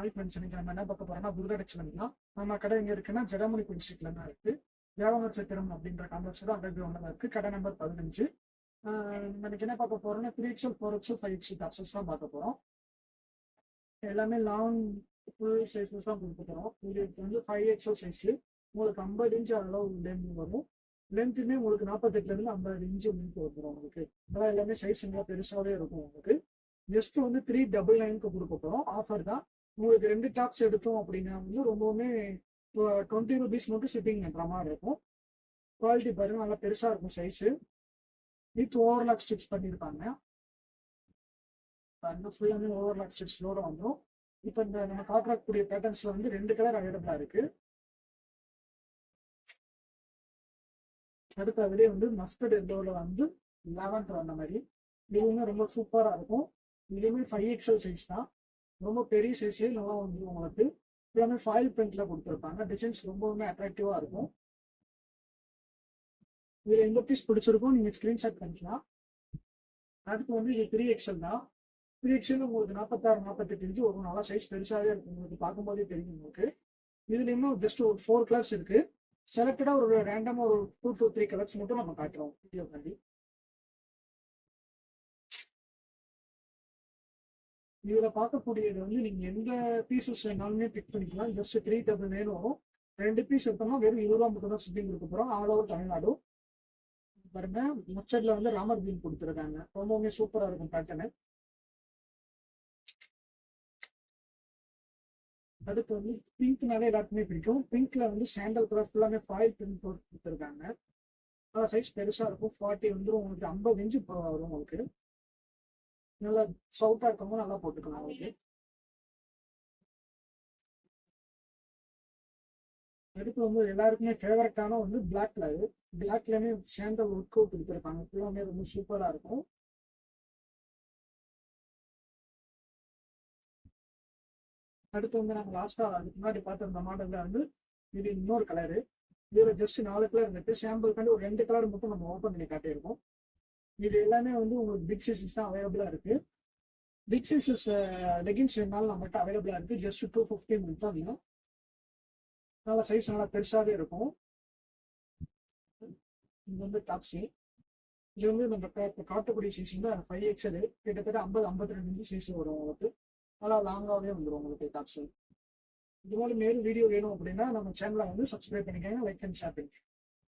Hi friends, இன்னைக்கு நம்ம என்ன பார்க்க போறோம்னா துர்கடச்சலம்னா நம்ம கடை எங்க இருக்குன்னா ஜெகமணி ஸ்ட்ரீட்ல தான் இருக்கு. தேவமர் சத்திரம் அப்படின்ற காம்ப்ளெக்ஸ் தான் அண்டர் கிரவுண்ட்ல இருக்கு. கடை நம்பர் 15. நம்ம இன்னைக்கு என்ன பார்க்க போறோம்னா 3XL 4XL 5XL டாப்ஸஸ் தான் பார்க்க போறோம். எல்லாமே லாங் ஃபுல் சைஸஸ் தான் கொடுக்க போறோம். இது வந்து 5XL சைஸ், உங்களுக்கு 50 இன்ச் அளவு லென்த் வரும். லென்த்துமே உங்களுக்கு 48ல இருந்து 50 இன்ச் லென்த் வந்துடும் உங்களுக்கு. அதெல்லாம் எல்லாமே சைஸ் நல்லா பெருசாவே இருக்கும் உங்களுக்கு. ஜஸ்ட் வந்து 399க்கு கொடுக்க போறோம். ஆஃபர் தான். உங்களுக்கு 2 டாப்ஸ் எடுத்தோம் அப்படின்னா வந்து ரொம்பவுமே 20 rupees மட்டும் ஷிப்பிங் பண்ற மாதிரி இருக்கும். குவாலிட்டி பாருங்க, நல்லா பெருசா இருக்கும் சைஸ். வித் ஓவர்லாக் ஸ்டிச் பண்ணியிருப்பாங்க. ஃபுல்லாமே ஓவர்லாக் ஸ்டிச்சோட வந்துடும். இப்போ இந்த நம்ம பார்க்கக்கூடிய பேட்டர்ன்ஸ்ல வந்து 2 கலர் அவைலபிளா இருக்கு. அடுத்த அதுலேயே வந்து மஸ்டர்ட் எல்லோவில் வந்து லாவெண்டர் அந்த மாதிரி இதுவுமே ரொம்ப சூப்பராக இருக்கும். இதுவுமே 5XL சைஸ் தான், ரொம்ப பெரிய சைஸே நல்லா வந்து உங்களுக்கு எல்லாமே ஃபாயில் பிரிண்ட்ல கொடுத்துருப்பாங்க. டிசைன்ஸ் ரொம்பவுமே அட்ராக்டிவா இருக்கும். இதுல எந்த பீஸ் பிடிச்சிருக்கும் நீங்க ஸ்கிரீன்ஷாட் பண்ணிக்கலாம். அடுத்து வந்து இது 3XL தான். 3XL உங்களுக்கு 46 48 இன்ச்சு ஒரு நல்லா சைஸ் பெருசாகவே இருக்கும். உங்களுக்கு பார்க்கும்போதே தெரியும் உங்களுக்கு. இதுல ஜஸ்ட் ஒரு 4 கலர்ஸ் இருக்கு. செலக்டடா ஒரு ரேண்டமா ஒரு 2 to 3 கலர்ஸ் மட்டும் நம்ம காட்டுறோம் வீடியோ பண்ணி. இதுல பார்க்கக்கூடியது வந்து நீங்க எந்த பீசஸ் வேணாலுமே பிக் பண்ணிக்கலாம். ஜஸ்ட் 399 வரும். 2 பீஸ் எடுத்தோம்னா வெறும் 20 ரூபா மட்டும் தான் ஷிப்பிங் கொடுக்க போறோம். All over Tamil Nadu. பாருங்க, மஸ்டர்ட்ல வந்து ராமர் பீன் கொடுத்துருக்காங்க. ரொம்பவுமே சூப்பரா இருக்கும் பேட்டர்னு. அடுத்து வந்து பிங்க்னாலே எல்லாருக்குமே பிடிக்கும். பிங்க்ல வந்து சாண்டல் கலர் ஃபுல்லாமே ஃபாயில் பிரிண்ட் போட்டு கொடுத்துருக்காங்க. சைஸ் பெருசா இருக்கும். 40 வந்து உங்களுக்கு 50 இன்ச்சு வரும் உங்களுக்கு. நல்லா சவுத்தா இருக்கவங்க நல்லா போட்டுக்கலாம் உங்களுக்கு. அடுத்து வந்து எல்லாருக்குமே ஃபேவரட்டான வந்து பிளாக் கலர். பிளாக்லயுமே சாண்டல் ஒர்க் அவுட் கொடுத்துருப்பாங்க. ஃபுல்லாமே ரொம்ப சூப்பரா இருக்கும். அடுத்து வந்து நாங்கள் லாஸ்டா அதுக்கு முன்னாடி பார்த்துருந்த மாடல்ல வந்து இது இன்னொரு கலரு. இதுல ஜஸ்ட் 4 கலர் இருக்கு. சாம்பிளுக்காண்டி ஒரு 2 கலர் மட்டும் நம்ம ஓப்பன் பண்ணி காட்டியிருக்கோம். இது எல்லாமே வந்து உங்களுக்கு பிக் சைஸஸ் தான் அவைலபிளா இருக்கு. பிக் சைஸஸ் லெகின்ஸ் வேணாலும் நம்மகிட்ட அவைலபிளா இருக்கு. ஜஸ்ட் 250 மட்டும் தான். நல்லா சைஸ் நல்லா பெருசாவே இருக்கும். இது வந்து டாப்ஸி. இது வந்து நம்ம காட்டக்கூடிய சைஸ் வந்து 5XL, கிட்டத்தட்ட 50-52 இன்ச்சு சைஸ் வரும் உங்களுக்கு. நல்லா லாங்காவே வந்துடும் உங்களுக்கு டாப்ஸ். இது மாதிரி மேலும் வீடியோ வேணும் அப்படின்னா நம்ம சேனலை வந்து சப்ஸ்கிரைப் பண்ணிக்கோங்க, லைக் அண்ட் ஷேர் பண்ணிக்கோங்க.